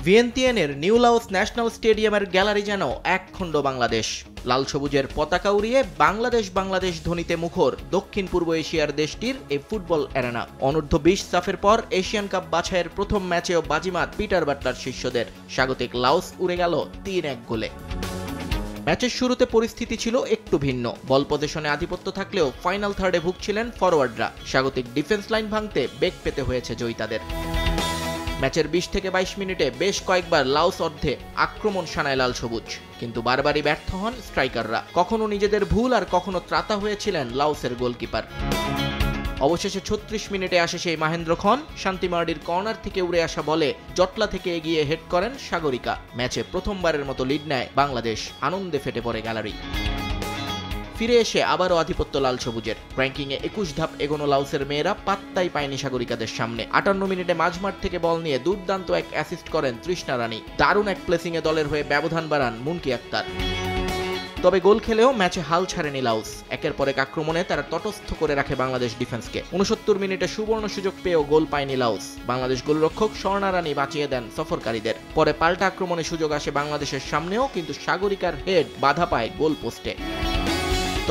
ভিয়েন্তিয়ানের new Laos national স্টেডিয়ামের gallery যেন একখণ্ড বাংলাদেশ। লাল সবুজের পতাকা উড়িয়ে বাংলাদেশ বাংলাদেশ ধ্বনিতে মুখর দক্ষিণ পূর্ব এশিয়ার দেশটির এই ফুটবল অ্যারেনা। অনূর্ধ্ব 20 সাফের পর এশিয়ান কাপ বাছাইয়ের প্রথম ম্যাচেও বাজিমাত পিটার বাটলার শিষ্যদের। স্বাগতিক লাওস উড়ে গেল 3-1 গোলে। ম্যাচের শুরুতে পরিস্থিতি ছিল একটু ভিন্ন। বল পজিশনে আধিপত্য থাকলেও ফাইনাল থার্ডে ভুগছিলেন ফরওয়ার্ডরা। স্বাগতিক ডিফেন্স লাইন ভাঙতে বেগ পেতে হয়েছে জয়িতাদের। ম্যাচের 20 থেকে 22 মিনিটে বেশ কয়েকবার লাওস অর্ধে আক্রমণ শানায় লাল সবুজ, কিন্তু বারবারই ব্যর্থ হন স্ট্রাইকাররা। কখনো নিজেদের ভুল আর কখনো ত্রাতা হয়েছিলেন লাওসের গোলকিপার। অবশেষে 36 মিনিটে আসে সেই মাহেন্দ্র খন। শান্তিমার্ডির কর্নার থেকে উড়ে আসা বলে জটলা থেকে এগিয়ে হেড করেন সাগরিকা। ম্যাচে প্রথমবারের মতো লিড নেয় বাংলাদেশ। আনন্দে ফেটে পড়ে গ্যালারি। ফিরে এসে আবারও আধিপত্য লাল সবুজের। র্যাঙ্কিংয়ে 21 ধাপ এগোনো লাওসের মেয়েরা পাত্তাই পায়নি সাগরিকাদের সামনে। 58 মিনিটে মাঝমাঠ থেকে বল নিয়ে দুর্দান্ত এক অ্যাসিস্ট করেন তৃষ্ণা রানী। দারুণ এক প্লেসিংয়ে দলের হয়ে ব্যবধান বাড়ান মুনকি আক্তার। তবে গোল খেলেও ম্যাচে হাল ছাড়েনি লাওস। একের পর এক আক্রমণে তারা তটস্থ করে রাখে বাংলাদেশ ডিফেন্সকে। 69 মিনিটে সুবর্ণ সুযোগ পেয়েও গোল পায়নি লাওস। বাংলাদেশ গোলরক্ষক স্বর্ণা রানী বাঁচিয়ে দেন সফরকারীদের। পরে পাল্টা আক্রমণে সুযোগ আসে বাংলাদেশের সামনেও, কিন্তু সাগরিকার হেড বাধা পায় গোল পোস্টে।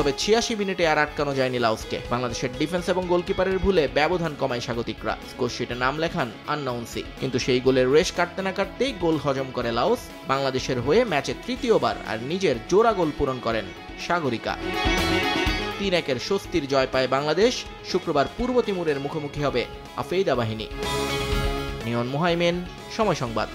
তবে 86 মিনিটে আর আটকানো যায়নি লাওসকে। বাংলাদেশের ডিফেন্স এবং গোলকিপারের ভুলে ব্যবধান কমায় স্বাগতিকরা। স্কোরশিটে নাম লেখান আন্নাউন্সি, কিন্তু সেই গোলের রেশ কাটতে না কাটতেই গোল হজম করে লাওস। বাংলাদেশের হয়ে ম্যাচে তৃতীয়বার আর নিজের জোড়া গোল পূরণ করেন সাগরিকা। 3-1-এর স্বস্তির জয় পায় বাংলাদেশ। শুক্রবার পূর্ব তিমুরের মুখোমুখি হবে আফেইদা বাহিনী। নিয়ন মোহাইমেন, সময় সংবাদ।